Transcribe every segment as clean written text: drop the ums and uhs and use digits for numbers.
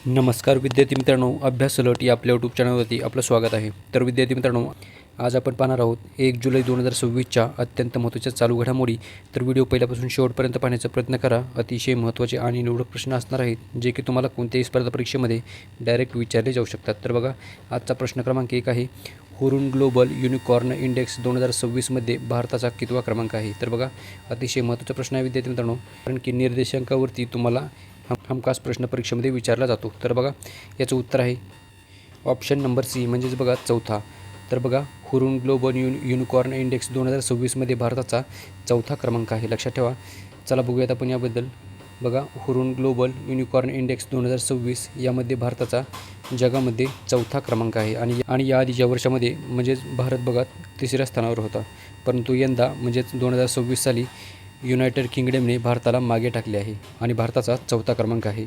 नमस्कार विद्यार्थी मित्रांनो, अभ्यास अलर्ट या आपल्या यूट्यूब चॅनलवरती आपलं स्वागत आहे. तर विद्यार्थी मित्रांनो, आज आपण पाहणार आहोत 1 जुलै 2026च्या अत्यंत महत्त्वाच्या चालू घडामोडी. तर व्हिडिओ पहिल्यापासून शेवटपर्यंत पाहण्याचा प्रयत्न करा. अतिशय महत्त्वाचे आणि निवडक प्रश्न असणार आहेत, जे की तुम्हाला कोणत्याही स्पर्धा परीक्षेमध्ये डायरेक्ट विचारले जाऊ शकतात. तर बघा, आजचा प्रश्न क्रमांक 1 आहे, हुरुन ग्लोबल युनिकॉर्न इंडेक्स 2026मध्ये भारताचा कितवा क्रमांक आहे? तर बघा, अतिशय महत्त्वाचा प्रश्न आहे विद्यार्थी मित्रांनो, कारण की निर्देशांकावरती तुम्हाला हमखास प्रश्न परीक्षेमध्ये विचारला जातो. तर बघा, याचं उत्तर आहे ऑप्शन नंबर सी, म्हणजेच बघा चौथा. तर बघा, हुरुन ग्लोबल युनिकॉर्न इंडेक्स 2026मध्ये भारताचा चौथा क्रमांक आहे, लक्षात ठेवा. चला बघूयात आपण याबद्दल. बघा, हुरुन ग्लोबल युनिकॉर्न इंडेक्स 2026 यामध्ये भारताचा जगामध्ये चौथा क्रमांक आहे. आणि या आधीच्या वर्षामध्ये म्हणजेच भारत बघा तिसऱ्या स्थानावर होता, परंतु यंदा म्हणजेच 2026 साली युनायटेड किंगडमने भारताला मागे टाकले आहे आणि भारताचा चौथा क्रमांक आहे.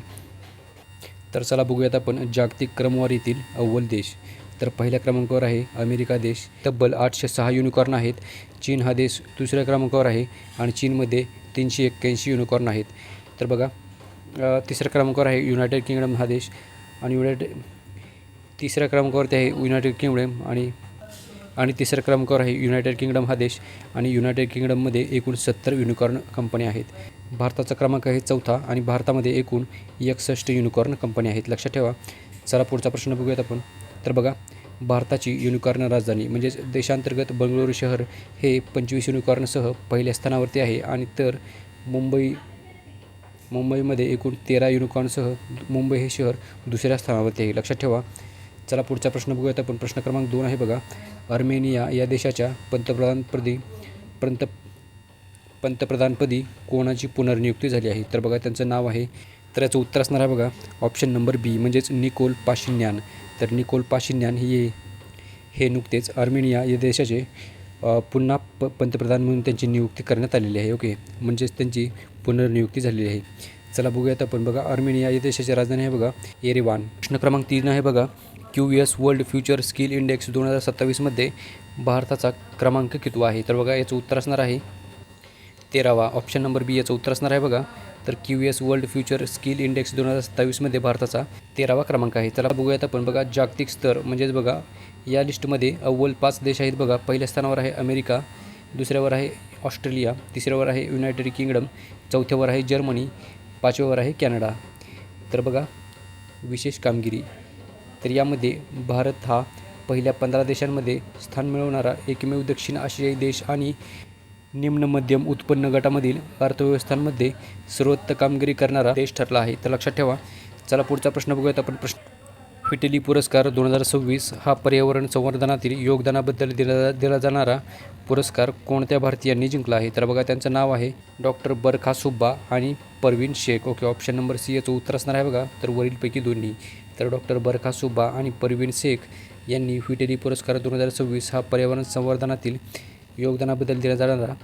तर चला बघूयात आपण जागतिक क्रमवारीतील अव्वल देश. तर पहिल्या क्रमांकावर आहे अमेरिका देश, तब्बल 806 युनिकॉर्न आहेत. चीन हा देश दुसऱ्या क्रमांकावर आहे आणि चीनमध्ये 381 युनिकॉर्न आहेत. तर बघा, तिसऱ्या क्रमांकावर आहे युनायटेड किंगडम हा देश आणि तिसऱ्या क्रमांकावरती आहे युनायटेड किंगडम आणि तिसऱ्या क्रमांकावर आहे युनायटेड किंगडम हा देश आणि युनायटेड किंगडममध्ये एकूण 70 युनिकॉर्न कंपन्या आहेत. भारताचा क्रमांक आहे चौथा आणि भारतामध्ये एकूण 61 युनिकॉर्न कंपन्या आहेत, लक्षात ठेवा. चला पुढचा प्रश्न बघूयात आपण. तर बघा, भारताची युनिकॉर्न राजधानी म्हणजेच देशांतर्गत बंगळुरू शहर हे 25 युनिकॉर्नसह पहिल्या स्थानावरती आहे आणि तर मुंबईमध्ये एकूण 13 युनिकॉर्नसह मुंबई हे शहर दुसऱ्या स्थानावरती आहे, लक्षात ठेवा. चला पुढचा प्रश्न बघूयात आपण. प्रश्न क्रमांक 2 आहे बघा, अर्मेनिया या देशाच्या पंतप्रधानपदी कोणाची पुनर्नियुक्ती झाली आहे? तर बघा, त्यांचं नाव आहे, तर याचं उत्तर असणार आहे बघा ऑप्शन नंबर बी, म्हणजेच निकोल पाशिन्यान. तर निकोल पाशिन्यान हे नुकतेच अर्मेनिया या देशाचे पुन्हा पंतप्रधान म्हणून त्यांची नियुक्ती करण्यात आलेली आहे. ओके, म्हणजेच त्यांची पुनर्नियुक्ती झालेली आहे. चला बघूयात आपण. बघा, अर्मेनिया या देशाची राजधानी आहे बघा येरेवान. प्रश्न क्रमांक 3 आहे बघा, QS world future skill index 2027मध्ये भारताचा क्रमांक कितवा आहे? तर बघा, याचं उत्तर असणार आहे 13वा. ऑप्शन नंबर बी याचं उत्तर असणार आहे बघा. तर QS world future skill index 2027मध्ये भारताचा 13वा क्रमांक आहे. चला बघूयात आपण. बघा, जागतिक स्तर म्हणजेच बघा या लिस्टमध्ये अव्वल 5 देश आहेत बघा. पहिल्या स्थानावर आहे अमेरिका, दुसऱ्यावर आहे ऑस्ट्रेलिया, तिसऱ्यावर आहे युनायटेड किंगडम, चौथ्यावर आहे जर्मनी, पाचव्यावर आहे कॅनडा. तर बघा, विशेष कामगिरी, तर यामध्ये भारत हा पहिल्या 15 देशांमध्ये स्थान मिळवणारा एकमेव दक्षिण आशियाई देश आणि निम्न मध्यम उत्पन्न गटामधील अर्थव्यवस्थांमध्ये सर्वोत्तम कामगिरी करणारा देश ठरला आहे, तर लक्षात ठेवा. चला पुढचा प्रश्न बघूयात आपण. फिटेली पुरस्कार 2026 हा पर्यावरण संवर्धनातील योगदानाबद्दल दिला जाणारा पुरस्कार कोणत्या भारतीयांनी जिंकला आहे? तर बघा, त्यांचं नाव आहे डॉक्टर बरखा सुब्बा आणि Parveen Shaikh. Okay, option number C याचं उत्तर असणार आहे बघा. तर वरीलपैकी दोन्ही. तर डॉक्टर बरखा सुब्बा आणि परवीन शेख यांनी फिटेली पुरस्कार 2026 हा पर्यावरण संवर्धनातील योगदानाबद्दल दिला जाणारा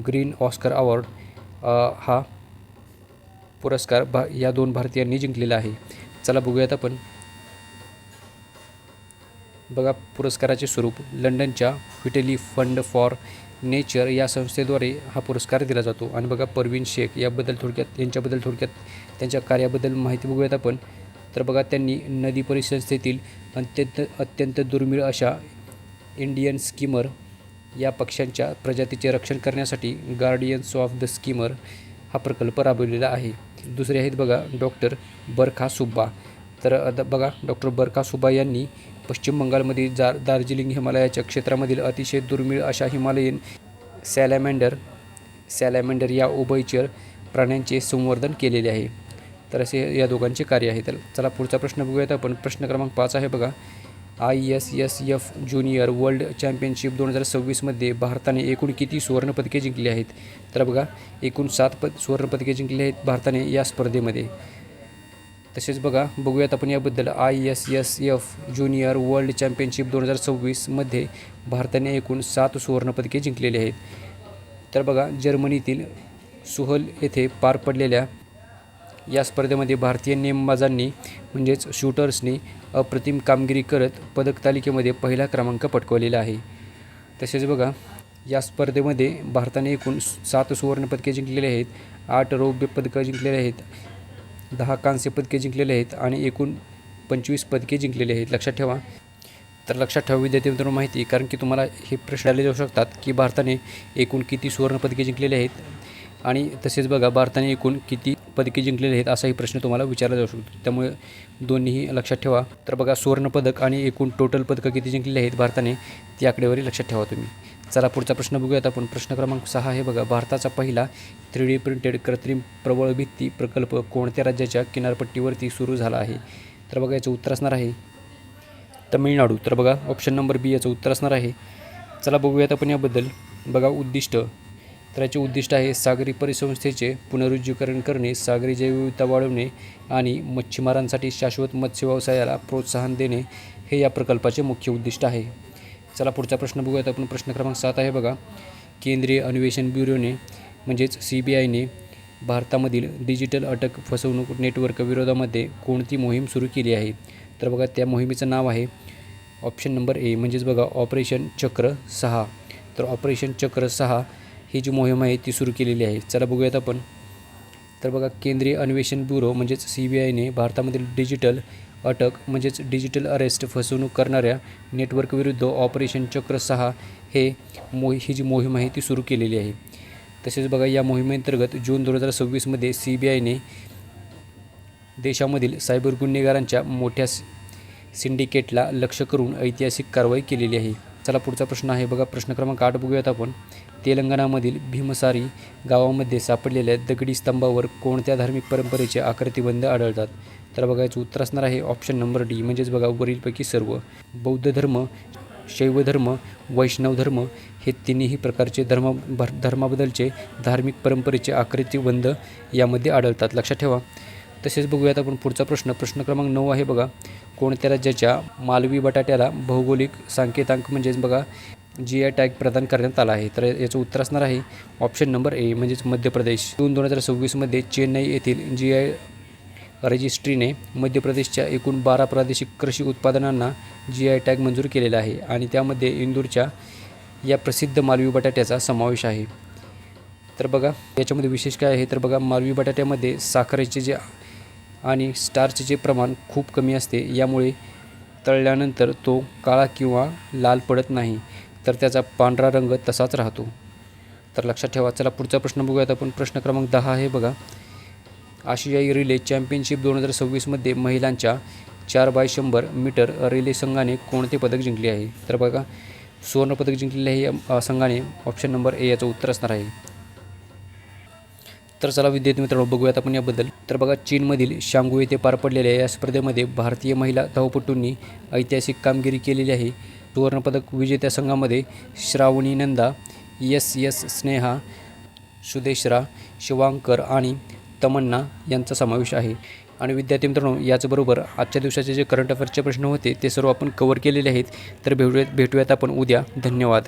ग्रीन ऑस्कर अवॉर्ड हा पुरस्कार या दोन भारतीयांनी जिंकलेला आहे. चला बघूयात आपण. बघा, पुरस्काराचे स्वरूप लंडनच्या फिटेली फंड फॉर नेचर या संस्थेद्वारे हा पुरस्कार दिला जातो. आणि बघा, परवीन शेख यांच्याबद्दल थोडक्यात त्यांच्या कार्याबद्दल माहिती बघूयात आपण. तर बघा, त्यांनी नदी परिसंस्थेतील अत्यंत दुर्मिळ अशा इंडियन स्कीमर या पक्ष्यांच्या प्रजातीचे रक्षण करण्यासाठी गार्डियन्स ऑफ द स्कीमर हा प्रकल्प राबवलेला आहे. दुसरे आहेत बघा डॉक्टर बरखा सुब्बा. तर बघा, डॉक्टर बरखा सुब्बा यांनी पश्चिम बंगालमधील दार्जिलिंग हिमालयाच्या क्षेत्रामधील अतिशय दुर्मिळ अशा हिमालयन सॅलॅमेंडर या उभयचर प्राण्यांचे संवर्धन केलेले आहे. तर असे या दोघांचे कार्य आहे. तर चला पुढचा प्रश्न बघूयात आपण. प्रश्न क्रमांक 5 आहे बघा, ISSF ज्युनियर वर्ल्ड चॅम्पियनशिप 2026मध्ये भारताने एकूण किती सुवर्णपदके जिंकली आहेत? तर बघा, एकूण 7 सुवर्णपदके जिंकली आहेत भारताने या स्पर्धेमध्ये. तसेच बघा, बघूयात आपण याबद्दल. ISSF ज्युनियर वर्ल्ड चॅम्पियनशिप 2026मध्ये भारताने एकूण 7 सुवर्णपदके जिंकलेली आहेत. तर बघा, जर्मनीतील सुहल येथे पार पडलेल्या या स्पर्धेमध्ये भारतीय नेमबाजांनी म्हणजेच शूटर्सनी अप्रतिम कामगिरी करत पदक तालिकेमध्ये पहिला क्रमांक पटकावलेला आहे. तसेच बघा, या स्पर्धेमध्ये भारताने एकूण 7 सुवर्णपदके जिंकलेले आहेत, 8 रौप्य पदकं जिंकलेले आहेत 10 कांस्य पदके जिंकलेले आहेत आणि एकूण 25 पदके जिंकलेली आहेत, लक्षात ठेवा. तर लक्षात ठेवा विद्यार्थी मित्रांनो माहिती, कारण की तुम्हाला हे प्रश्न आले जाऊ शकतात की भारताने एकूण किती सुवर्ण पदके जिंकलेले आहेत आणि तसेच बघा भारताने एकूण किती पदके जिंकलेले आहेत असाही प्रश्न तुम्हाला विचारला जाऊ शकतो. त्यामुळे दोन्हीही लक्षात ठेवा. तर बघा सुवर्ण पदक आणि एकूण टोटल पदकं किती जिंकलेले आहेत भारताने ती आकडेवारी लक्षात ठेवा तुम्ही. चला पुढचा प्रश्न बघूयात आपण. प्रश्न क्रमांक 6 आहे बघा, भारताचा पहिला 3D प्रिंटेड कृत्रिम प्रबळ भित्ती प्रकल्प कोणत्या राज्याच्या किनारपट्टीवरती सुरू झाला आहे? तर बघा याचं उत्तर असणार आहे तमिळनाडू. तर बघा ऑप्शन नंबर बी याचं उत्तर असणार आहे. चला बघूयात आपण याबद्दल. बघा उद्दिष्ट, तर याचे उद्दिष्ट आहे सागरी परिसंस्थेचे पुनरुज्जीवकरण करणे, सागरी जैवविविधता वाढवणे आणि मच्छीमारांसाठी शाश्वत मत्स्य व्यवसायाला प्रोत्साहन देणे हे या प्रकल्पाचे मुख्य उद्दिष्ट आहे. चला पुढचा प्रश्न बघूयात आपण. प्रश्न क्रमांक 7 आहे बघा, केंद्रीय अन्वेषण ब्युरोने म्हणजेच CBIने भारतामधील डिजिटल अटक फसवणूक नेटवर्क विरोधामध्ये कोणती मोहीम सुरू केली आहे? तर बघा त्या मोहिमेचं नाव आहे ऑप्शन नंबर ए म्हणजेच बघा ऑपरेशन चक्र 6. तर ऑपरेशन चक्र 6 ही जी मोहीम आहे ती सुरू केलेली आहे. चला बघूयात आपण. तर बघा केंद्रीय अन्वेषण ब्युरो म्हणजेच CBIने भारतामधील डिजिटल अटक म्हणजेच डिजिटल अरेस्ट फसवणूक करणाऱ्या नेटवर्कविरुद्ध ऑपरेशन चक्र 6 ही जी मोहीम आहे ती सुरू केलेली आहे. तसेच बघा या मोहिमेअंतर्गत जून 2026मध्ये CBIने देशामधील सायबर गुन्हेगारांच्या मोठ्या सिंडिकेटला लक्ष्य करून ऐतिहासिक कारवाई केलेली आहे. चला पुढचा प्रश्न आहे बघा, प्रश्न क्रमांक 8 बघूयात आपण. तेलंगणामधील भीमसारी गावामध्ये सापडलेल्या दगडी स्तंभावर कोणत्या धार्मिक परंपरेचे आकृतिबंध आढळतात? तर बघा याचं उत्तर असणार आहे ऑप्शन नंबर डी म्हणजेच बघा वरीलपैकी सर्व. बौद्ध धर्म, शैव धर्म, वैष्णव धर्म हे तिन्ही प्रकारचे धर्माबद्दलचे धार्मिक परंपरेचे आकृतिबंध यामध्ये आढळतात, लक्षात ठेवा. तसेच बघूयात आपण पुढचा प्रश्न. प्रश्न क्रमांक 9 आहे बघा, कोणत्या राज्याच्या मालवी बटाट्याला भौगोलिक सांकेतांक म्हणजेच बघा GI टॅग प्रदान करण्यात आला आहे? तर याचं उत्तर असणार आहे ऑप्शन नंबर ए म्हणजेच मध्य प्रदेश. जून 2026मध्ये चेन्नई येथील GI रजिस्ट्रीने मध्य प्रदेशच्या एकूण 12 प्रादेशिक कृषी उत्पादनांना GI टॅग मंजूर केलेला आहे आणि त्यामध्ये इंदूरच्या या प्रसिद्ध मालवी बटाट्याचा समावेश आहे. तर बघा याच्यामध्ये विशेष काय आहे, तर बघा मालवी बटाट्यामध्ये साखरेचे जे आणि स्टार्चचे प्रमाण खूप कमी असते, यामुळे तळल्यानंतर तो काळा किंवा लाल पडत नाही, तर त्याचा पांढरा रंग तसाच राहतो. तर लक्षात ठेवा. चला पुढचा प्रश्न बघूयात आपण. प्रश्न क्रमांक 10 आहे बघा, आशियाई रिले चॅम्पियनशिप 2026मध्ये महिलांच्या 4x100 मीटर रिले संघाने कोणते पदक जिंकले आहे? तर बघा सुवर्ण पदक जिंकलेले आहे या संघाने. ऑप्शन नंबर ए याचं उत्तर असणार आहे. तर चला विद्यार्थी मित्रांनो बघूयात आपण याबद्दल. तर बघा चीनमधील शांगू येथे पार पडलेल्या या स्पर्धेमध्ये भारतीय महिला धावपटूंनी ऐतिहासिक कामगिरी केलेली आहे. सुवर्णपदक विजेत्या संघामध्ये श्रावणी नंदा, SS स्नेहा, सुदेशरा, शिवांकर आणि तमन्ना यांचा समावेश आहे. आणि विद्यार्थी मित्रांनो याचबरोबर आजच्या दिवसाचे जे करंट अफेअर्सचे प्रश्न होते ते सर्व आपण कव्हर केलेले आहेत. तर भेटूयात आपण उद्या. धन्यवाद.